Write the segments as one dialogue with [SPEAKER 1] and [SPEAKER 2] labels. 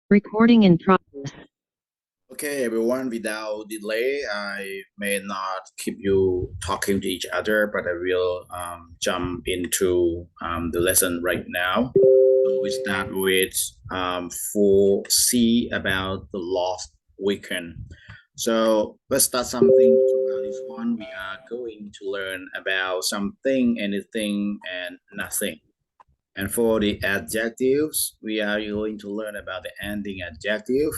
[SPEAKER 1] Recording in progress.
[SPEAKER 2] Okay, everyone, without delay, I may not keep you talking to each other, but I will jump into the lesson right now. So we start with 4C about the lost weekend. So let's start something about this one. We are going to learn about something, anything, and nothing. And for the adjectives, we are going to learn about the ending adjective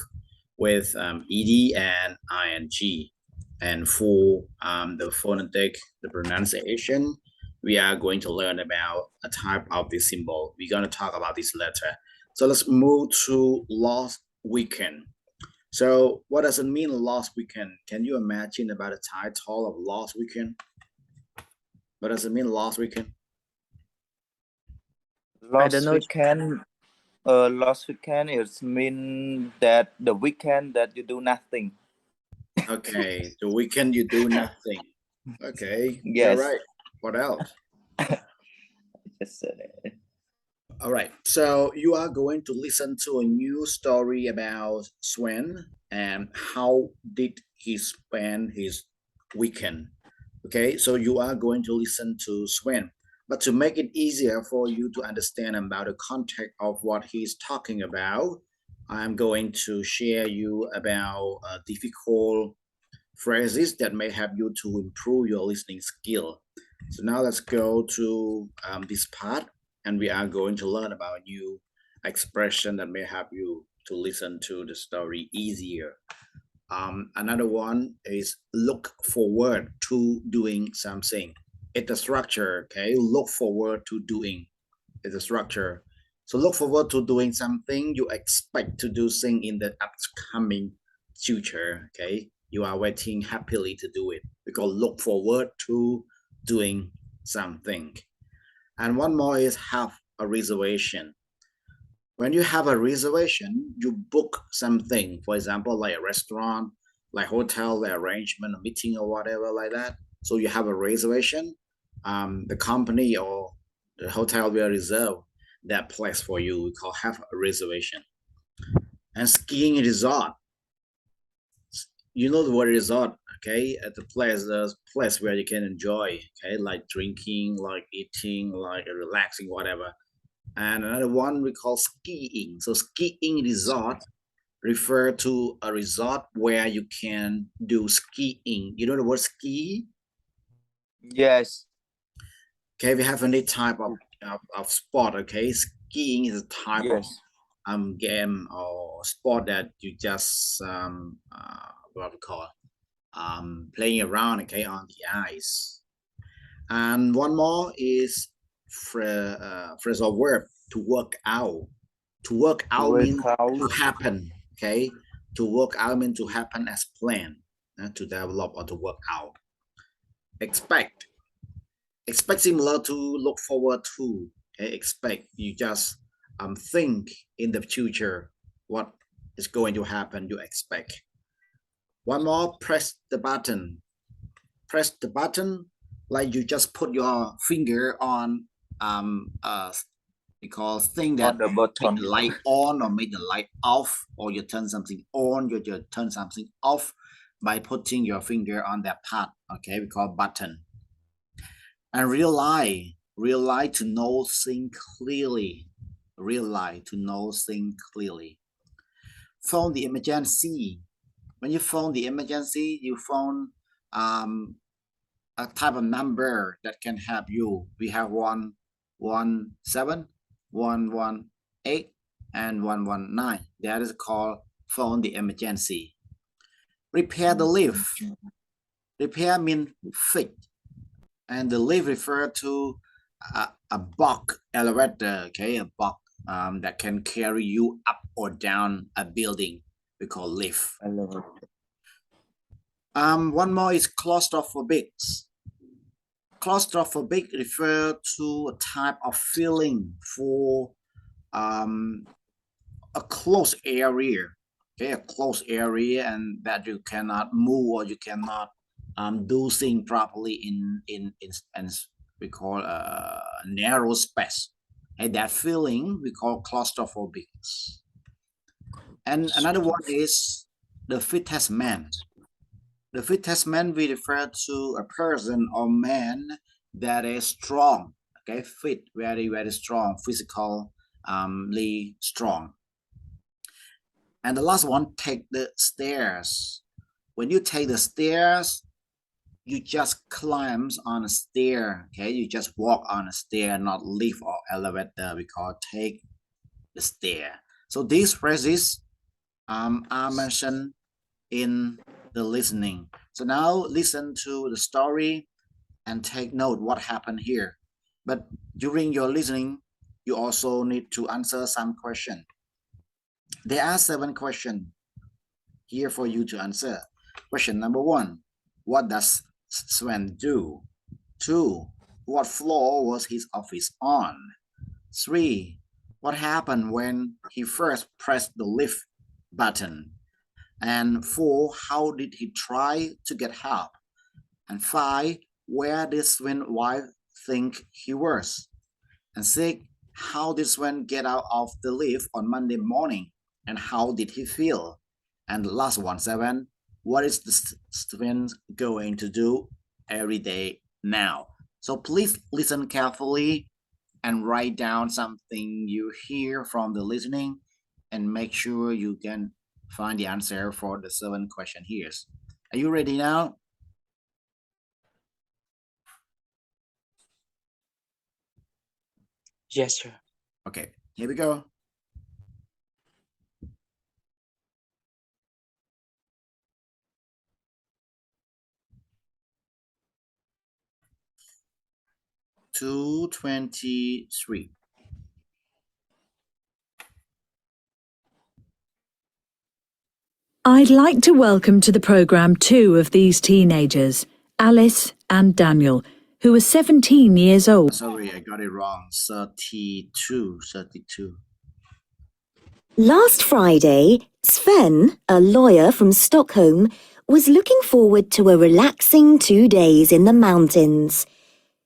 [SPEAKER 2] with ed and ing. And for the phonetic, the pronunciation, we are going to learn about a type of the symbol. We're going to talk about this letter. So let's move to lost weekend. So what does it mean lost weekend? Can you imagine about the title of lost weekend? What does it mean lost weekend?
[SPEAKER 3] I don't know. Last weekend is mean that the weekend that you do nothing.
[SPEAKER 2] Okay, the weekend you do nothing. Okay, you're
[SPEAKER 3] Yes.
[SPEAKER 2] right. What else?
[SPEAKER 3] Just said it.
[SPEAKER 2] All right, so you are going to listen to a new story about Sven and how did he spend his weekend. Okay, so you are going to listen to Sven. But to make it easier for you to understand about the context of what he's talking about, I'm going to share you about difficult phrases that may help you to improve your listening skill. So now let's go to this part, and we are going to learn about new expression that may help you to listen to the story easier. Another one is look forward to doing something. It's a structure, okay? Look forward to doing. It's a structure. So look forward to doing something. You expect to do thing in the upcoming future, okay? You are waiting happily to do it because look forward to doing something. And one more is have a reservation. When you have a reservation, you book something, for example, like a restaurant, like hotel, like arrangement, a meeting or whatever like that. So you have a reservation. The company or the hotel will reserve that place for you. We call have a reservation. And skiing resort, you know the word resort, okay? At the place where you can enjoy, okay, like drinking, like eating, like relaxing, whatever. And another one we call skiing. So skiing resort refer to a resort where you can do skiing. You know the word ski?
[SPEAKER 3] Yes.
[SPEAKER 2] Okay, we have any type of sport, okay? Skiing is a type
[SPEAKER 3] Yes.
[SPEAKER 2] of game or sport that you just what we call playing around, okay, on the ice. And one more is phrasal verb to work out. To work out
[SPEAKER 3] Wake
[SPEAKER 2] means to
[SPEAKER 3] out.
[SPEAKER 2] happen, okay? To work out means to happen as planned, to develop or to work out. Expect. Expect similar to look forward to. Okay? Expect. You just think in the future what is going to happen. You expect. One more, press the button. Press the button like you just put your finger on because thing
[SPEAKER 3] On
[SPEAKER 2] that
[SPEAKER 3] the
[SPEAKER 2] make
[SPEAKER 3] bottom.
[SPEAKER 2] the light on or make the light off, or you turn something on, you just turn something off by putting your finger on that part, okay? We call button. And realize to know things clearly. Realize to know things clearly. Phone the emergency. When you phone the emergency, you phone a type of number that can help you. We have 117, 118, and 119. That is called phone the emergency. Repair the lift. Repair means fix, and the lift refer to a box elevator, okay, a box that can carry you up or down a building. We call lift. One more is claustrophobic. Claustrophobic refer to a type of feeling for a closed area, okay, a closed area, and that you cannot move or you cannot do things properly in we call a narrow space. And that feeling we call claustrophobic. And another one is the fittest man. The fittest man we refer to a person or man that is strong. Okay, fit, very strong, physically strong. And the last one, take the stairs. When you take the stairs, you just climb on a stair. Okay, you just walk on a stair, not lift or elevator. We call take the stair. So these phrases are mentioned in the listening. So now listen to the story and take note what happened here. But during your listening, you also need to answer some question. There are 7 questions here for you to answer. Question number 1, what does Sven do? 2, what floor was his office on? 3, what happened when he first pressed the lift button? And 4, how did he try to get help? And 5, where did Sven's wife think he was? And 6, how did Sven get out of the lift on Monday morning? And how did he feel? And the last one, 7, what is Sven going to do every day now? So please listen carefully and write down something you hear from the listening and make sure you can find the answer for the 7 questions here. Are you ready now?
[SPEAKER 1] Yes, sir.
[SPEAKER 2] Okay, here we go. $2.23.
[SPEAKER 4] I'd like to welcome to the programme 2 of these teenagers, Alice and Daniel, who are 17 years old.
[SPEAKER 2] Sorry, I got it wrong. 32.
[SPEAKER 5] Last Friday, Sven, a lawyer from Stockholm, was looking forward to a relaxing 2 days in the mountains.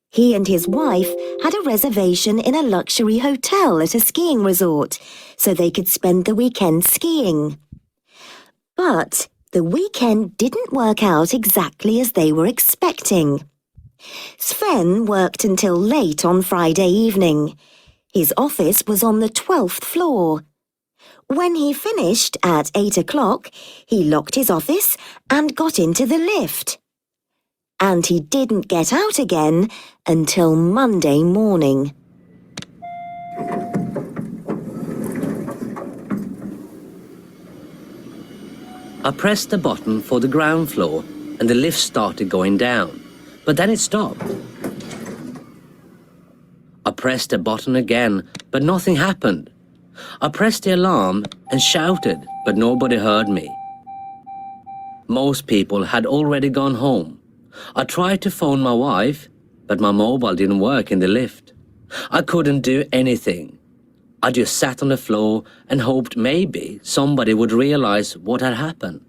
[SPEAKER 5] He and his wife had a reservation in a luxury hotel at a skiing resort, so they could spend the weekend skiing. But the weekend didn't work out exactly as they were expecting. Sven worked until late on Friday evening. His office was on the 12th floor. When he finished at 8 o'clock, he locked his office and got into the lift. And he didn't get out again until Monday morning.
[SPEAKER 6] I pressed the button for the ground floor and the lift started going down, but then it stopped. I pressed the button again, but nothing happened. I pressed the alarm and shouted, but nobody heard me. Most people had already gone home. I tried to phone my wife, but my mobile didn't work in the lift. I couldn't do anything. I just sat on the floor and hoped maybe somebody would realize what had happened.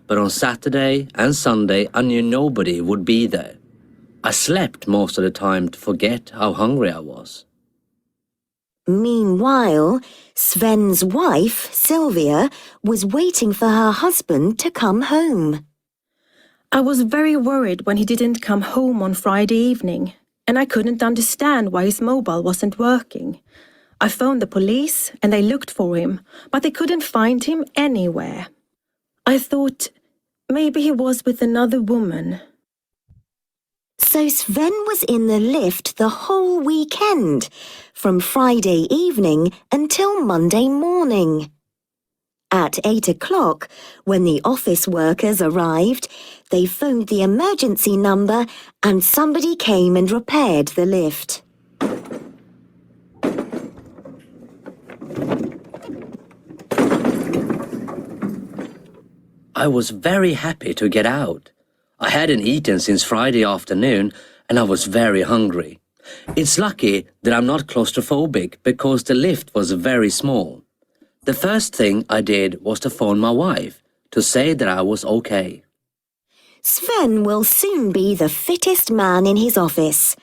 [SPEAKER 6] But on Saturday and Sunday, I knew nobody would be there. I slept most of the time to forget how hungry I was.
[SPEAKER 5] Meanwhile, Sven's wife, Sylvia, was waiting for her husband to come home.
[SPEAKER 7] I was very worried when he didn't come home on Friday evening, and I couldn't understand why his mobile wasn't working. I phoned the police and they looked for him, but they couldn't find him anywhere. I thought maybe he was with another woman.
[SPEAKER 5] So Sven was in the lift the whole weekend, from Friday evening until Monday morning. At 8 o'clock, when the office workers arrived, they phoned the emergency number and somebody came and repaired the lift.
[SPEAKER 6] I was very happy to get out. I hadn't eaten since Friday afternoon and I was very hungry. It's lucky that I'm not claustrophobic because the lift was very small. The first thing I did was to phone my wife to say that I was okay.
[SPEAKER 5] Sven will soon be the fittest man in his office.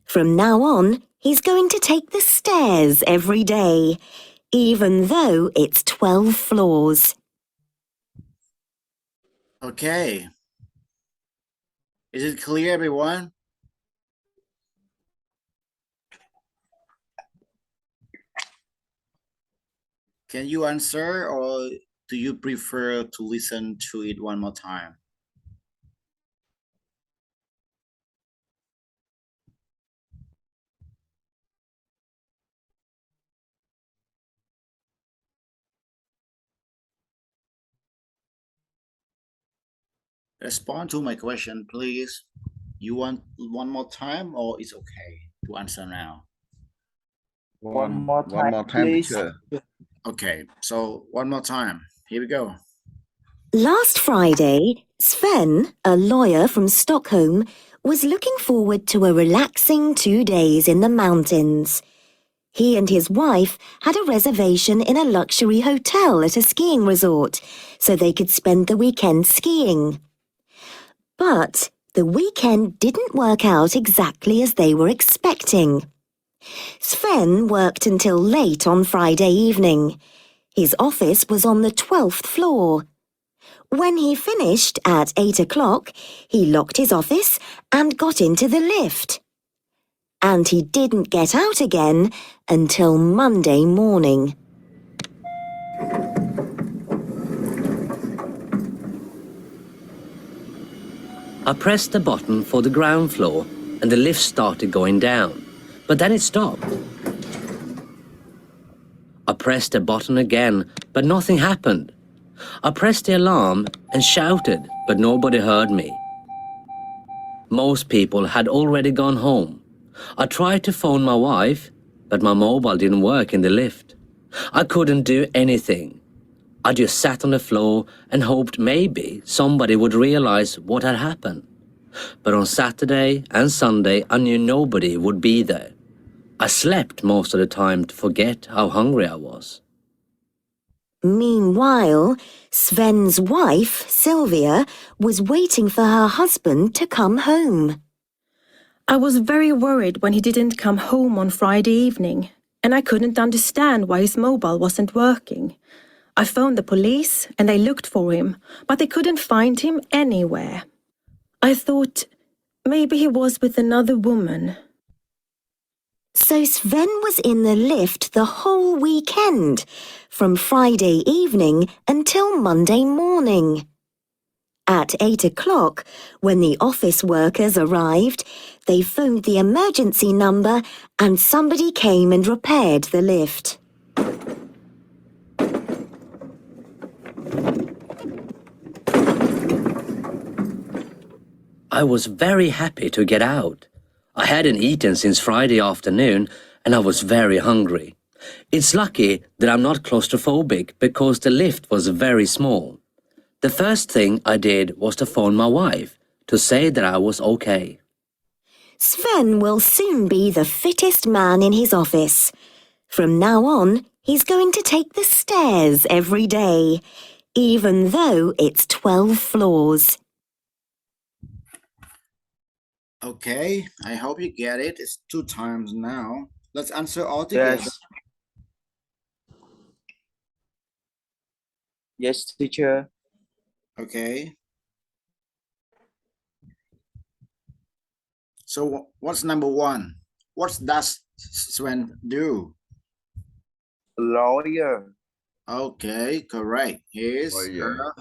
[SPEAKER 5] From now on, he's going to take the stairs every day. even though it's 12 floors.
[SPEAKER 2] Okay. Is it clear, everyone? Can you answer, or do you prefer to listen to it one more time? Respond to my question, please. You want one more time, or it's okay to answer now?
[SPEAKER 3] One more time, please.
[SPEAKER 1] teacher.
[SPEAKER 2] Okay, so one more time. Here we go.
[SPEAKER 5] Last Friday, Sven, a lawyer from Stockholm, was looking forward to a relaxing 2 days in the mountains. He and his wife had a reservation in a luxury hotel at a skiing resort, so they could spend the weekend skiing. But the weekend didn't work out exactly as they were expecting. Sven worked until late on Friday evening. His office was on the 12th floor. When he finished at 8 o'clock, he locked his office and got into the lift. And he didn't get out again until Monday morning.
[SPEAKER 6] I pressed the button for the ground floor and the lift started going down, but then it stopped. I pressed the button again, but nothing happened. I pressed the alarm and shouted, but nobody heard me. Most people had already gone home. I tried to phone my wife, but my mobile didn't work in the lift. I couldn't do anything. I just sat on the floor and hoped maybe somebody would realize what had happened. But on Saturday and Sunday, I knew nobody would be there. I slept most of the time to forget how hungry I was.
[SPEAKER 5] Meanwhile, Sven's wife, Sylvia, was waiting for her husband to come home.
[SPEAKER 7] I was very worried when he didn't come home on Friday evening, and I couldn't understand why his mobile wasn't working. I phoned the police and they looked for him, but they couldn't find him anywhere. I thought maybe he was with another woman.
[SPEAKER 5] So Sven was in the lift the whole weekend, from Friday evening until Monday morning. At 8 o'clock, when the office workers arrived, they phoned the emergency number and somebody came and repaired the lift.
[SPEAKER 6] I was very happy to get out. I hadn't eaten since Friday afternoon and I was very hungry. It's lucky that I'm not claustrophobic because the lift was very small. The first thing I did was to phone my wife to say that I was okay.
[SPEAKER 5] Sven will soon be the fittest man in his office. From now on, he's going to take the stairs every day, even though it's 12 floors.
[SPEAKER 2] Okay, I hope you get it. It's 2 times now. Let's answer all together.
[SPEAKER 3] Yes. Yes, teacher.
[SPEAKER 2] Okay. So what's number 1? What does Sven do?
[SPEAKER 3] Lawyer.
[SPEAKER 2] Okay, correct. He's
[SPEAKER 1] Lawyer.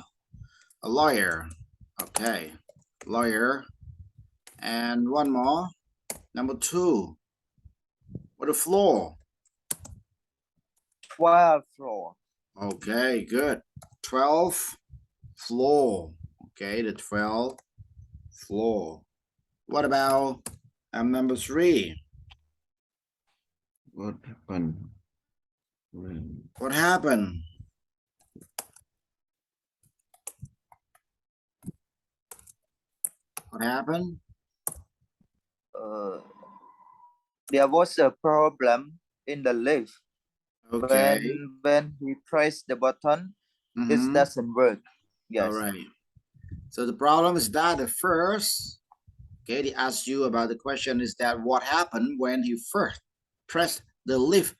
[SPEAKER 2] a lawyer. Okay, lawyer. And one more. Number 2. What a floor.
[SPEAKER 3] 12 floor.
[SPEAKER 2] Okay, good. 12 floor. Okay, the 12 floor. What about number 3?
[SPEAKER 1] What happened? When?
[SPEAKER 2] What happened? What happened?
[SPEAKER 3] There was a problem in the lift.
[SPEAKER 2] Okay.
[SPEAKER 3] When he pressed the button, it
[SPEAKER 2] Mhm.
[SPEAKER 3] doesn't work. Yes.
[SPEAKER 2] All right. So the problem is that the first, okay, they asked you about the question is that what happened when you first pressed the lift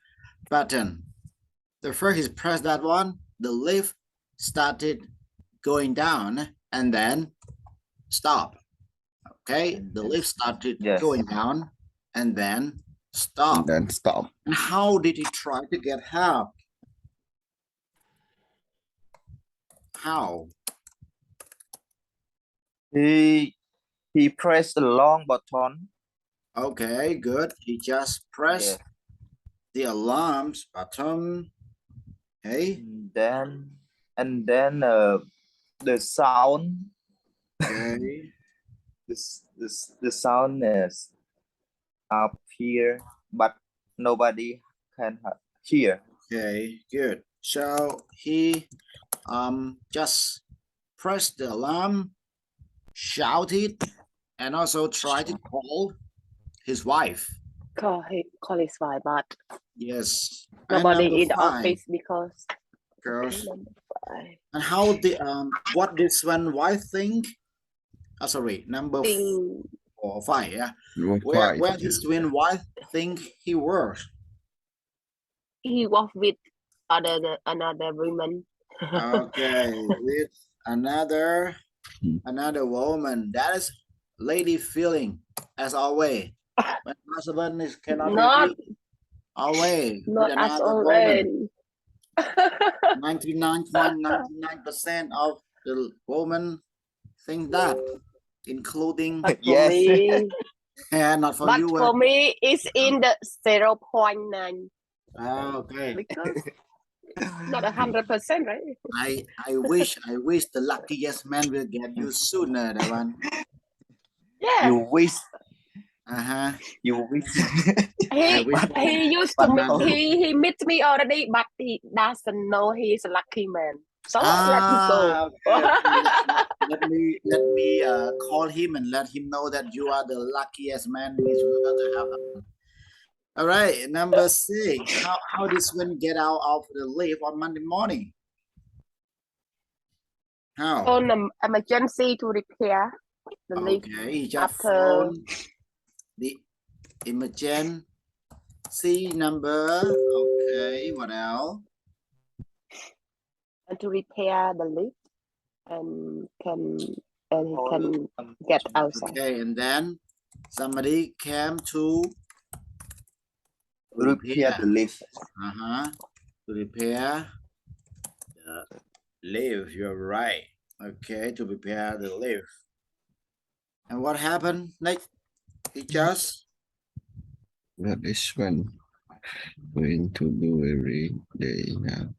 [SPEAKER 2] button? The first he pressed that one, the lift started going down and then stop. Okay, the lift started
[SPEAKER 3] Yes.
[SPEAKER 2] going down and then
[SPEAKER 1] And
[SPEAKER 2] stop.
[SPEAKER 1] then stop.
[SPEAKER 2] And how did he try to get help? How?
[SPEAKER 3] He pressed the long button.
[SPEAKER 2] Okay, good. He just pressed
[SPEAKER 3] Yeah.
[SPEAKER 2] the alarms button. Okay,
[SPEAKER 3] And then the sound.
[SPEAKER 2] okay,
[SPEAKER 3] The sound is up here, but nobody can hear.
[SPEAKER 2] okay, good. So he just pressed the alarm, shouted, and also tried to call his wife.
[SPEAKER 8] Call his wife, but
[SPEAKER 2] Yes. And
[SPEAKER 8] nobody
[SPEAKER 2] number
[SPEAKER 8] in the
[SPEAKER 2] five,
[SPEAKER 8] office because.
[SPEAKER 2] girls.
[SPEAKER 8] Number 5.
[SPEAKER 2] And how the what did Sven wife think? Oh, sorry, number
[SPEAKER 8] Think
[SPEAKER 2] 4 or 5, yeah.
[SPEAKER 1] Number
[SPEAKER 2] Where
[SPEAKER 1] five.
[SPEAKER 2] did Sven wife think he was?
[SPEAKER 8] he was with another woman.
[SPEAKER 2] Okay, with another woman. That is lady feeling, as always. When husband is cannot
[SPEAKER 8] Not-
[SPEAKER 2] be with, always with
[SPEAKER 8] Not as
[SPEAKER 2] another woman.
[SPEAKER 8] already.
[SPEAKER 2] 99.99% of the women think that, including
[SPEAKER 8] But for
[SPEAKER 3] Yes.
[SPEAKER 8] me,
[SPEAKER 2] not for
[SPEAKER 8] but
[SPEAKER 2] you.
[SPEAKER 8] for me, it's in the 0.9
[SPEAKER 2] Okay.
[SPEAKER 8] because not 100%, right?
[SPEAKER 2] I wish the luckiest man will get you sooner, that one.
[SPEAKER 8] Yeah,
[SPEAKER 3] You wish.
[SPEAKER 2] Uh-huh.
[SPEAKER 3] You wish.
[SPEAKER 8] he
[SPEAKER 2] wish-
[SPEAKER 8] used to
[SPEAKER 3] But
[SPEAKER 8] meet
[SPEAKER 3] no.
[SPEAKER 8] he met me already, but he doesn't know he's a lucky man. So let him go.
[SPEAKER 2] Okay. Let me call him and let him know that you are the luckiest man in this world to have. All right, number 6. How did Sven get out of the lift on Monday morning? How?
[SPEAKER 8] On an emergency to repair the lift
[SPEAKER 2] Okay, he just
[SPEAKER 8] after-
[SPEAKER 2] phoned the emergency number. Okay, what else?
[SPEAKER 8] and to repair the lift and he can get outside.
[SPEAKER 2] Okay, and then somebody came to
[SPEAKER 3] Repair the lift.
[SPEAKER 2] to repair the lift. You're right. Okay, to repair the lift. And what happened next? He just
[SPEAKER 1] That is when going to do every day now.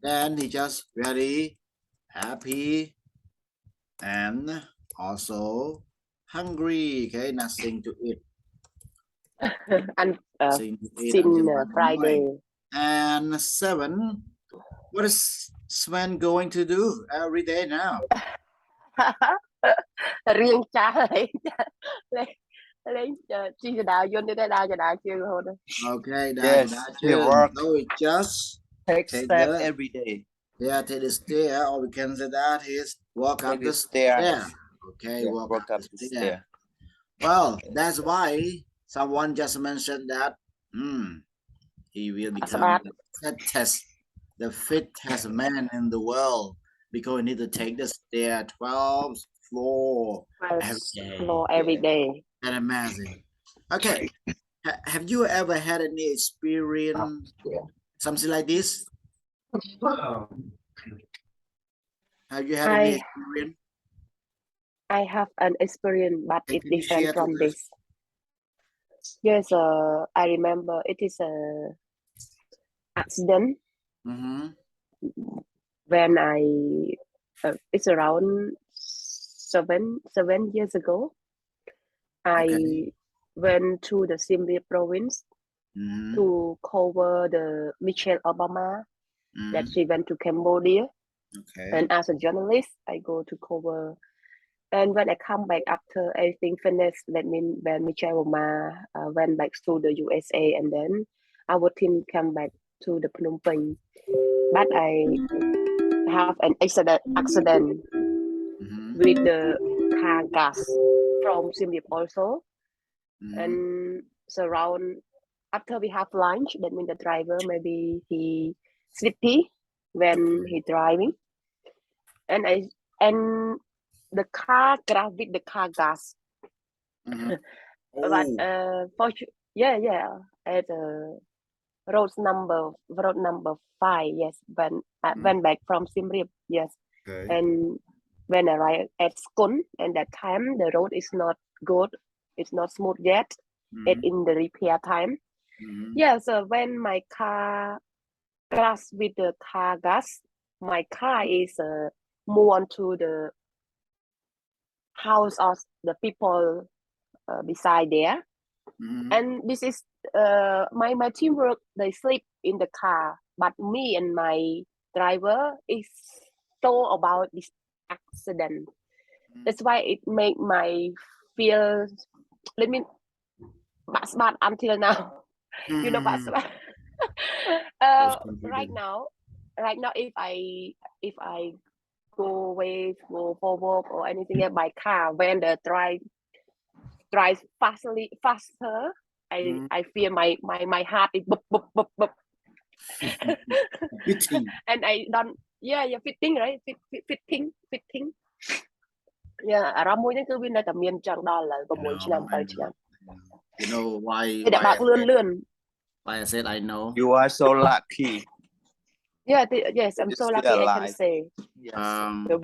[SPEAKER 2] then he just very happy and also hungry. Okay, nothing to eat.
[SPEAKER 8] And
[SPEAKER 2] Nothing to eat
[SPEAKER 8] since
[SPEAKER 2] until Monday
[SPEAKER 8] Friday,
[SPEAKER 2] morning. And 7, what is Sven going to do every day now?
[SPEAKER 8] riêng cha lấy chi cho đạo vô để đa cho đạo chưa hôn.
[SPEAKER 2] Okay,
[SPEAKER 3] Yes,
[SPEAKER 2] that's
[SPEAKER 3] he work.
[SPEAKER 2] So it just
[SPEAKER 3] Take
[SPEAKER 2] Take
[SPEAKER 3] step
[SPEAKER 2] the-
[SPEAKER 3] every day.
[SPEAKER 2] take the stair, or we can say that is walk
[SPEAKER 3] Take
[SPEAKER 2] up
[SPEAKER 3] the
[SPEAKER 2] the
[SPEAKER 3] stairs.
[SPEAKER 2] stair. Okay,
[SPEAKER 3] Yeah,
[SPEAKER 2] walk
[SPEAKER 3] walk
[SPEAKER 2] up the stair. Well, that's why someone just mentioned that he will become
[SPEAKER 8] bad.
[SPEAKER 2] the fittest man in the world because he need to take the stair 12 floor every day.
[SPEAKER 8] Floor every day.
[SPEAKER 2] That's amazing. Okay, have you ever had any experience something like this? Have you had any
[SPEAKER 8] I-
[SPEAKER 2] experience?
[SPEAKER 8] I have an experience, but
[SPEAKER 2] Can
[SPEAKER 8] it's
[SPEAKER 2] you share
[SPEAKER 8] different from
[SPEAKER 2] to us?
[SPEAKER 8] this. Yes, I remember it is a accident
[SPEAKER 2] Mm-hmm.
[SPEAKER 8] when it's around seven years ago. I
[SPEAKER 2] Okay.
[SPEAKER 8] went to the Siem Reap province
[SPEAKER 2] Mm-hmm.
[SPEAKER 8] to cover the Michelle Obama that
[SPEAKER 2] Mm-hmm.
[SPEAKER 8] she went to Cambodia.
[SPEAKER 2] Okay.
[SPEAKER 8] And as a journalist, I go to cover. And when I come back after everything finished, that means when Michelle Obama went back to the USA, and then our team come back to the Phnom Penh. But I have an accident
[SPEAKER 2] Mm-hmm.
[SPEAKER 8] with the car gas from Siem Reap also,
[SPEAKER 2] Mm-hmm.
[SPEAKER 8] and surround after we have lunch, that means the driver maybe he sleepy when he driving, and the car crash with the car gas.
[SPEAKER 2] Mhm.
[SPEAKER 8] But
[SPEAKER 2] Oh,
[SPEAKER 8] yeah, at road number 5, yes, when I
[SPEAKER 2] Mm.
[SPEAKER 8] went back from Siem Reap, yes,
[SPEAKER 2] okay.
[SPEAKER 8] and when I arrived at Skun, and that time the road is not good, it's not smooth yet, it's
[SPEAKER 2] Mhm.
[SPEAKER 8] in the repair time.
[SPEAKER 2] Mhm.
[SPEAKER 8] Yeah, so when my car crashed with the car gas, my car is move on to the house of the people beside there,
[SPEAKER 2] Mhm.
[SPEAKER 8] and this is my teamwork, they sleep in the car, but me and my driver is so about this accident.
[SPEAKER 2] Mhm.
[SPEAKER 8] That's why it make my feel, let me bad until now. You know bad.
[SPEAKER 2] Mhm. Was
[SPEAKER 8] Right
[SPEAKER 2] confident.
[SPEAKER 8] now, if I go away, go for work or anything else by car, when the drive faster,
[SPEAKER 2] Mhm.
[SPEAKER 8] I feel my heart is boop boop boop boop.
[SPEAKER 2] Fitting.
[SPEAKER 8] And I don't, yeah, fitting, right? Fitting. Yeah, អារម្មណ៍មួយហ្នឹងគឺវានៅតែមានចឹងដល់ឥឡូវ6 ឆ្នាំ 7 ឆ្នាំ
[SPEAKER 2] you know why
[SPEAKER 8] វាតែ
[SPEAKER 2] why
[SPEAKER 8] បើកលឿន
[SPEAKER 2] why I said I know.
[SPEAKER 3] You are so lucky.
[SPEAKER 8] Yeah, yes, I'm
[SPEAKER 3] You're
[SPEAKER 8] so
[SPEAKER 3] still
[SPEAKER 8] lucky I can
[SPEAKER 3] alive.
[SPEAKER 8] say.
[SPEAKER 3] Yes.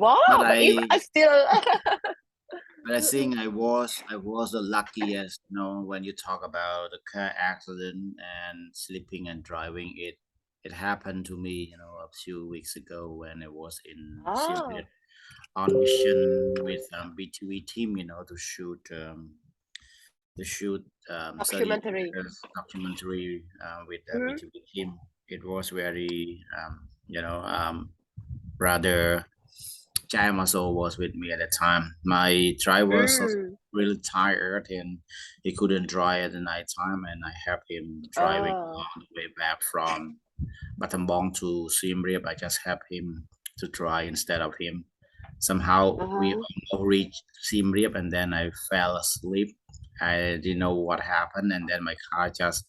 [SPEAKER 8] Wow,
[SPEAKER 2] But
[SPEAKER 8] but if I still
[SPEAKER 2] I think I was the luckiest. You know, when you talk about the car accident and sleeping and driving, it happened to me. You know, a few weeks ago when I was in Siem
[SPEAKER 8] oh,
[SPEAKER 2] Reap on mission with BTV team. You know, to shoot 30
[SPEAKER 8] documentary.
[SPEAKER 2] minutes documentary with the
[SPEAKER 8] Mm,
[SPEAKER 2] BTV team. It was very rather Jai also was with me at the time. My driver was really tired and he couldn't drive at the night time, and I helped him driving
[SPEAKER 8] oh,
[SPEAKER 2] all the way back from Battambang to Siem Reap. I just helped him to drive instead of him. Somehow we almost reached Siem Reap, and then I fell asleep. I didn't know what happened, and then my car just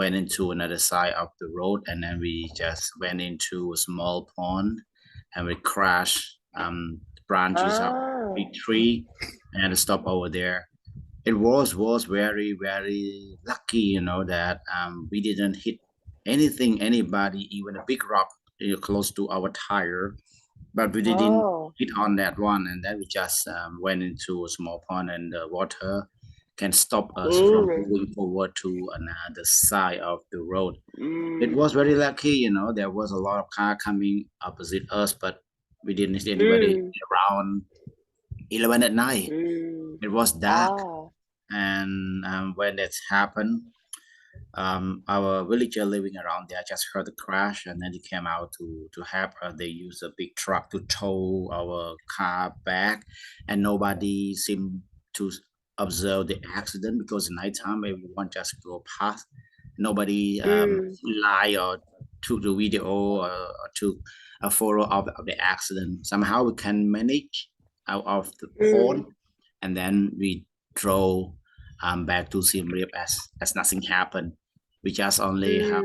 [SPEAKER 2] went into another side of the road, and then we just went into a small pond, and we crashed branches of big tree and stop over there. It was very lucky, you know, that we didn't hit anything, anybody, even a big rock close to our tire, but we didn't
[SPEAKER 8] oh,
[SPEAKER 2] hit on that one, and then we just went into a small pond, and the water can stop us from moving forward to another side of the road. It was very lucky, you know, there was a lot of car coming opposite us, but we didn't see anybody around 11 at night. It was dark,
[SPEAKER 8] oh,
[SPEAKER 2] and when that happened, our villager living around there just heard the crash, and then he came out to help us. They used a big truck to tow our car back, and nobody seemed to observe the accident because nighttime everyone just go past. Nobody lie or took the video or took a photo of the accident. Somehow we can manage out of the pond, and then we drove back to Siem Reap as nothing happened. We just only have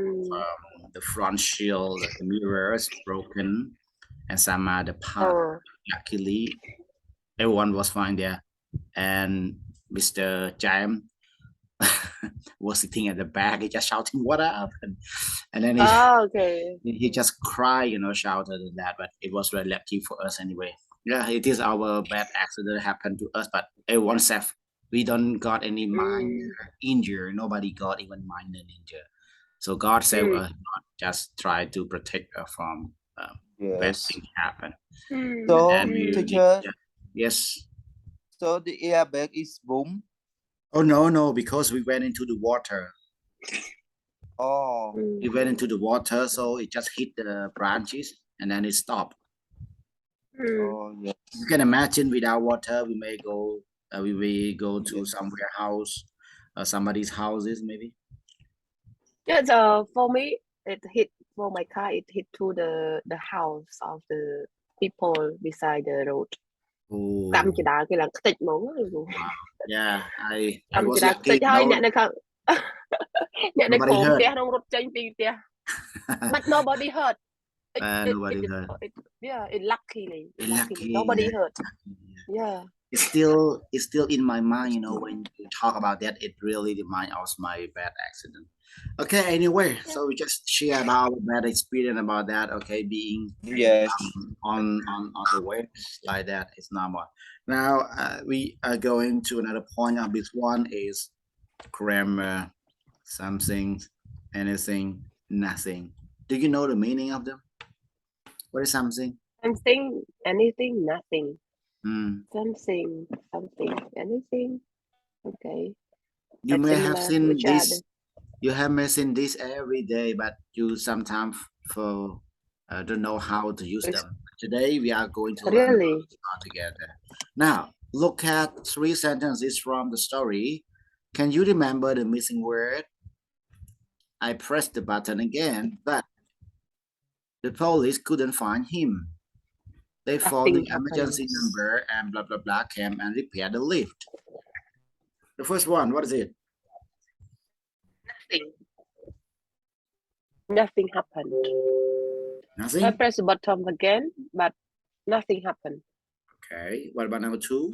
[SPEAKER 2] the front shield, the mirrors broken, and some other part. Luckily, everyone was fine there, and Mr. Jaim was sitting at the back. He just shouting, "What up?" And then
[SPEAKER 8] okay.
[SPEAKER 2] he just cried, you know, shouted at that. But it was very lucky for us anyway. Yeah, it is our bad accident happened to us, but everyone safe. We don't got any minor injury. Nobody got even minor injury. So God saved us. God just try to protect us from bad
[SPEAKER 3] Yes.
[SPEAKER 2] things happen.
[SPEAKER 3] So,
[SPEAKER 2] And
[SPEAKER 3] teacher,
[SPEAKER 2] yes.
[SPEAKER 3] so the airbag is boom.
[SPEAKER 2] Oh no, because we went into the water.
[SPEAKER 3] Oh,
[SPEAKER 2] We went into the water, so it just hit the branches and then it stopped.
[SPEAKER 3] oh yes.
[SPEAKER 2] You can imagine without water, we may go to somewhere house, somebody's houses maybe.
[SPEAKER 8] Yeah, so for me, it hit for my car. It hit to the house of the people beside the road.
[SPEAKER 2] Oh,
[SPEAKER 8] កម្មជាដាគេឡើងខ្ទេចហ្មង
[SPEAKER 2] yeah, I
[SPEAKER 8] កម្ម
[SPEAKER 2] was
[SPEAKER 8] ជាដាខ្ទេច
[SPEAKER 2] lucky.
[SPEAKER 8] ហើយ
[SPEAKER 2] No,
[SPEAKER 8] អ្នកនៅខាង អ្នកដែល
[SPEAKER 2] Nobody
[SPEAKER 8] ក្រោម
[SPEAKER 2] heard.
[SPEAKER 8] ផ្ទះក្នុងរត់ចេញពីផ្ទះ but nobody heard
[SPEAKER 2] Nobody heard.
[SPEAKER 8] it luckily
[SPEAKER 2] Lucky,
[SPEAKER 8] nobody
[SPEAKER 2] yeah.
[SPEAKER 8] heard yeah
[SPEAKER 2] It's still in my mind, you know, when you talk about that, it really reminds us my bad accident. Okay, anyway, so we just share about our bad experience about that. Okay, being
[SPEAKER 3] Yes.
[SPEAKER 2] on the way like that is normal. Now we are going to another point of this one is grammar, something, anything, nothing. Do you know the meaning of them? What is something?
[SPEAKER 8] something anything nothing
[SPEAKER 2] Hmm.
[SPEAKER 8] something anything okay
[SPEAKER 2] You
[SPEAKER 8] Are
[SPEAKER 2] may have
[SPEAKER 8] similar
[SPEAKER 2] seen
[SPEAKER 8] to each
[SPEAKER 2] this.
[SPEAKER 8] other.
[SPEAKER 2] You have may seen this every day, but you sometimes for don't know how to use them. Today we are going to learn
[SPEAKER 8] Really?
[SPEAKER 2] all together. Now look at 3 sentences from the story. Can you remember the missing word? I pressed the button again, but the police couldn't find him. They phoned the
[SPEAKER 8] Nothing
[SPEAKER 2] emergency
[SPEAKER 8] happens.
[SPEAKER 2] number and blah blah blah came and repaired the lift. The first one, what is it?
[SPEAKER 8] Nothing happened.
[SPEAKER 2] Nothing.
[SPEAKER 8] I pressed the button again, but nothing happened.
[SPEAKER 2] Okay. What about number 2?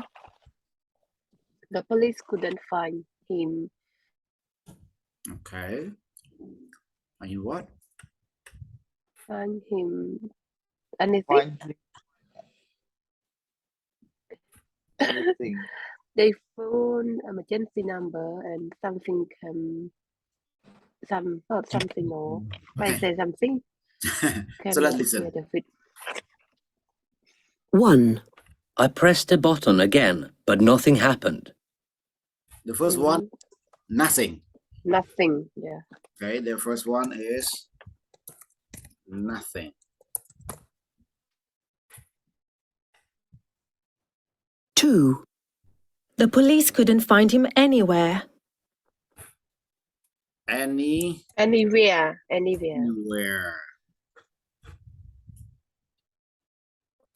[SPEAKER 8] The police couldn't find him.
[SPEAKER 2] Okay. Are you what?
[SPEAKER 8] Find him. Anything?
[SPEAKER 3] Anything.
[SPEAKER 8] They phoned emergency number and something something more. I
[SPEAKER 2] Okay.
[SPEAKER 8] say something.
[SPEAKER 2] So let's listen.
[SPEAKER 5] 1.
[SPEAKER 6] I pressed the button again, but nothing happened.
[SPEAKER 2] The first one, nothing.
[SPEAKER 8] Nothing. Yeah.
[SPEAKER 2] Okay, the first one is nothing.
[SPEAKER 5] 2.
[SPEAKER 7] The police couldn't find him anywhere.
[SPEAKER 8] Anywhere.
[SPEAKER 2] Anywhere.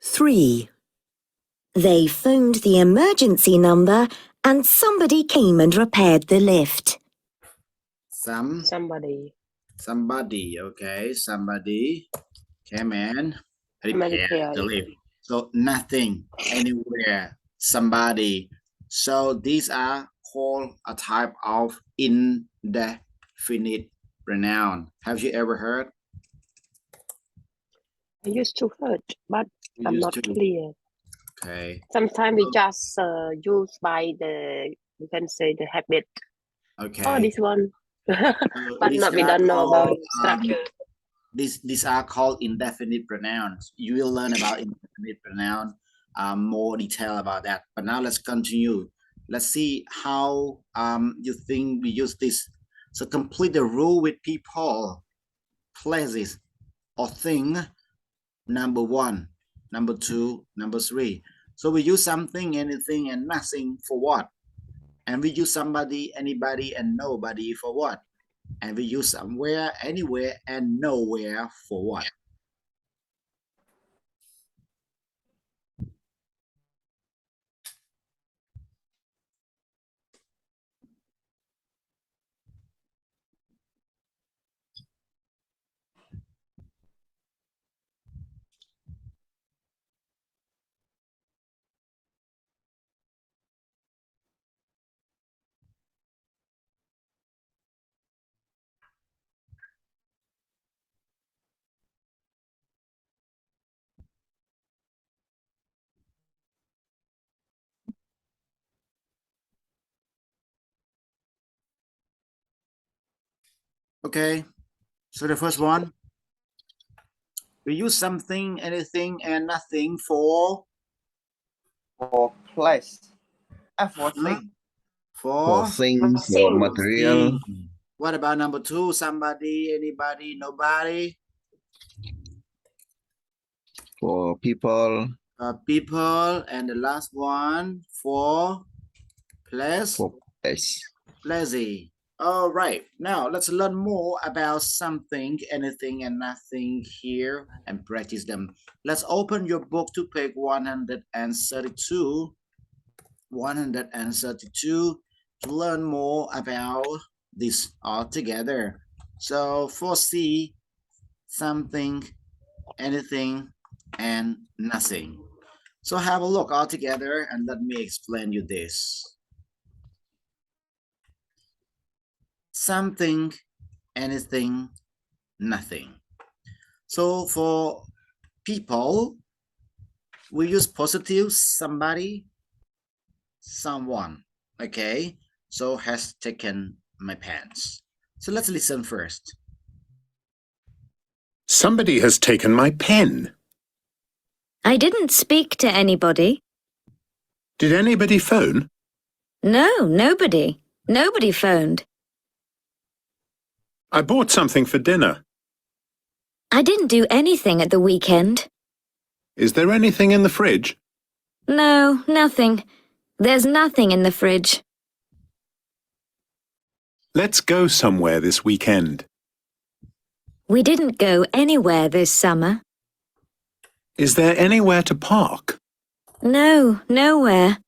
[SPEAKER 5] 3. They phoned the emergency number and somebody came and repaired the lift.
[SPEAKER 8] Somebody.
[SPEAKER 2] Okay, somebody came and repaired
[SPEAKER 8] repaired
[SPEAKER 2] the
[SPEAKER 8] it.
[SPEAKER 2] lift. So nothing, anywhere, somebody. So these are called a type of indefinite pronoun. Have you ever heard?
[SPEAKER 8] I used to heard, but
[SPEAKER 2] You
[SPEAKER 8] I'm
[SPEAKER 2] used
[SPEAKER 8] not
[SPEAKER 2] to.
[SPEAKER 8] clear.
[SPEAKER 2] Okay.
[SPEAKER 8] Sometimes we just use by you can say the habit.
[SPEAKER 2] Okay.
[SPEAKER 8] Oh, this one. But
[SPEAKER 2] these
[SPEAKER 8] we
[SPEAKER 2] are
[SPEAKER 8] don't know about
[SPEAKER 2] called,
[SPEAKER 8] structure.
[SPEAKER 2] These are called indefinite pronouns. You will learn about indefinite pronoun, more detail about that. But now let's continue. Let's see how you think we use this. So complete the rule with people, places, or thing. Number 1, number 2, number 3. So we use something, anything, and nothing for what? And we use somebody, anybody, and nobody for what? And we use somewhere, anywhere, and nowhere for what? Okay, so the first one, we use something, anything, and nothing for
[SPEAKER 3] place. For
[SPEAKER 2] Huh?
[SPEAKER 3] thing.
[SPEAKER 1] For
[SPEAKER 2] for
[SPEAKER 1] things, for material,
[SPEAKER 2] thing. What about number 2? Somebody, anybody, nobody?
[SPEAKER 1] for people,
[SPEAKER 2] People, and the last one for place.
[SPEAKER 1] for place.
[SPEAKER 2] Lazy. All right, now let's learn more about something, anything, and nothing here and practice them. Let's open your book to page 132. 132 to learn more about this all together. So for C, something, anything, and nothing. So have a look all together and let me explain you this. Something, anything, nothing. So for people, we use positive somebody, someone. Okay, so has taken my pants. So let's listen first.
[SPEAKER 9] Somebody has taken my pen.
[SPEAKER 5] I didn't speak to anybody.
[SPEAKER 9] Did anybody phone?
[SPEAKER 5] No, nobody. Nobody phoned.
[SPEAKER 9] I bought something for dinner.
[SPEAKER 5] I didn't do anything at the weekend.
[SPEAKER 9] Is there anything in the fridge?
[SPEAKER 5] No, nothing. There's nothing in the fridge.
[SPEAKER 9] Let's go somewhere this weekend.
[SPEAKER 5] We didn't go anywhere this summer.
[SPEAKER 9] Is there anywhere to park?
[SPEAKER 5] No, nowhere.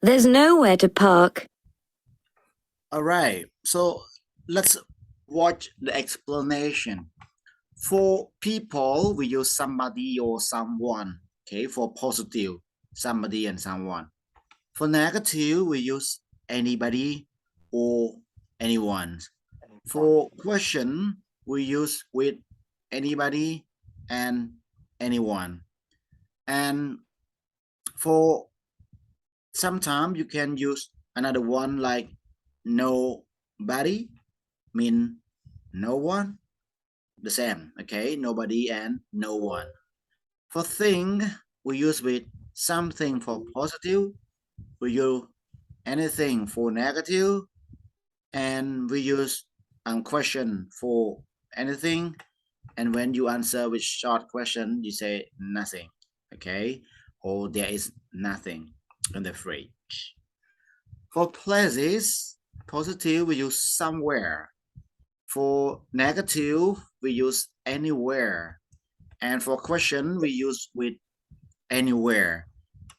[SPEAKER 5] There's nowhere to park.
[SPEAKER 2] All right, so let's watch the explanation. For people, we use somebody or someone. Okay, for positive, somebody and someone. For negative, we use anybody or anyone. For question, we use with anybody and anyone. And for sometimes you can use another one like nobody, mean no one, the same. Okay, nobody and no one. For thing, we use with something for positive, we use anything for negative, and we use question for anything. And when you answer with short question, you say nothing. Okay, or there is nothing in the fridge. For places, positive, we use somewhere. For negative, we use anywhere. And for question, we use with anywhere.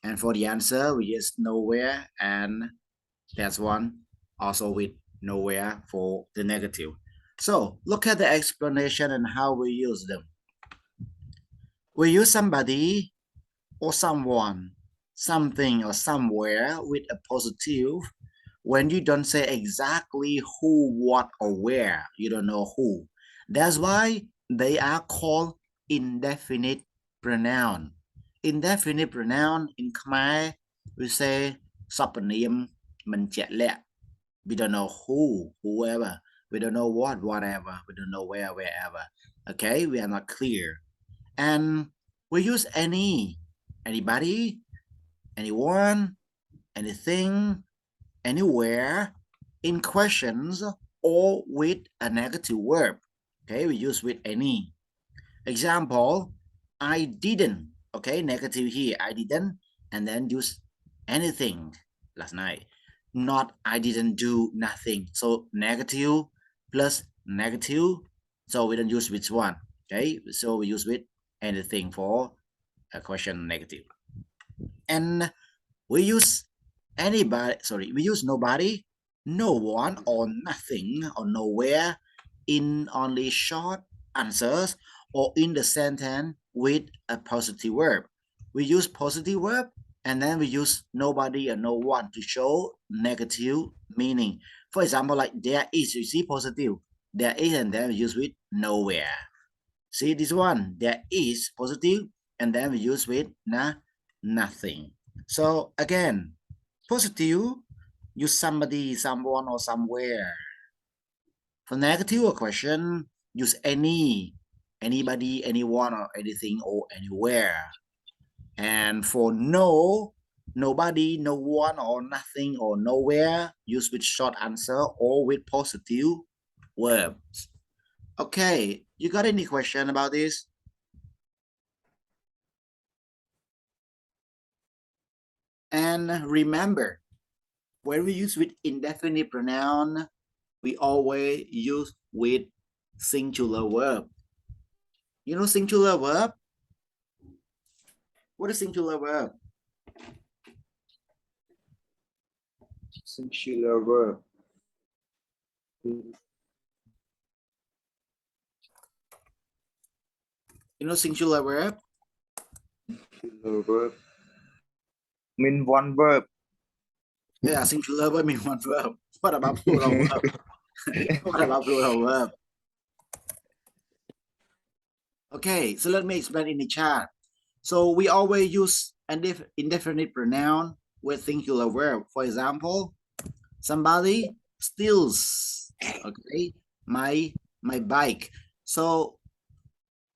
[SPEAKER 2] And for the answer, we use nowhere. And that's one also with nowhere for the negative. So look at the explanation and how we use them. We use somebody or someone, something or somewhere with a positive when you don't say exactly who, what, or where. You don't know who. That's why they are called indefinite pronoun. Indefinite pronoun in Khmer, we say Sapanim Manchele. We don't know who, whoever. We don't know what, whatever. We don't know where, wherever. Okay, we are not clear. And we use anybody, anyone, anything, anywhere in questions or with a negative verb. Okay, we use with any. Example, I didn't. Okay, negative here, I didn't, and then use anything last night. Not I didn't do nothing. So negative plus negative. So we don't use which one. Okay, so we use with anything for a question negative. And we use we use nobody, no one, or nothing, or nowhere in only short answers or in the sentence with a positive verb. We use positive verb and then we use nobody and no one to show negative meaning. For example, like there is, you see positive, there is, and then we use with nowhere. See this one, there is positive, and then we use with nothing. So again, positive, use somebody, someone, or somewhere. For negative or question, use anybody, anyone, or anything, or anywhere. And for no, nobody, no one, or nothing, or nowhere, use with short answer or with positive verbs. Okay, you got any question about this? And remember, when we use with indefinite pronoun, we always use with singular verb. You know singular verb? What is singular verb?
[SPEAKER 3] Singular verb.
[SPEAKER 2] You know singular verb?
[SPEAKER 3] Singular verb mean one verb.
[SPEAKER 2] Yeah, singular verb mean one verb. What about plural verb? What about plural verb? Okay, so let me explain in the chat. So we always use indefinite pronoun with singular verb. For example, somebody steals, okay, my bike. So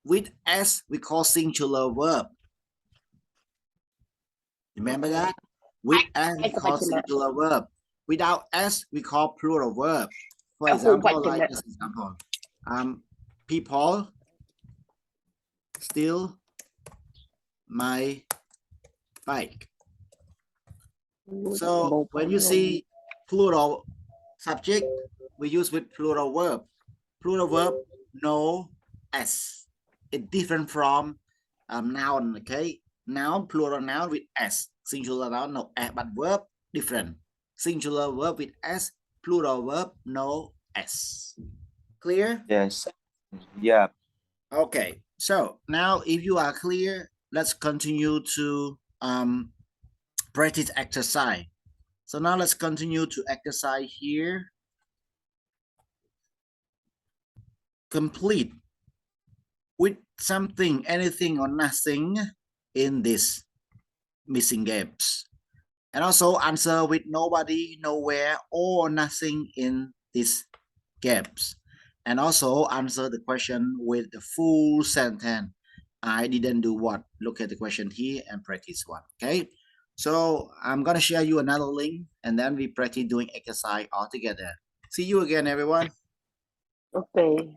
[SPEAKER 2] with s we call singular verb. Remember that? With s we call singular verb. Without s we call plural verb. For example, like this example, people steal my bike. So when you see plural subject, we use with plural verb. Plural verb no s. It's different from noun. Okay, noun, plural noun with s. Singular noun no s, but verb different. Singular verb with s, plural verb no s. Clear?
[SPEAKER 3] Yes. Yeah.
[SPEAKER 2] Okay, so now if you are clear, let's continue to practice exercise. So now let's continue to exercise here. Complete with something, anything or nothing in this missing gaps. And also answer with nobody, nowhere, or nothing in these gaps. And also answer the question with the full sentence. I didn't do what? Look at the question here and practice one. Okay. So I'm gonna share you another link and then we practice doing exercise all together. See you again, everyone.
[SPEAKER 8] Okay.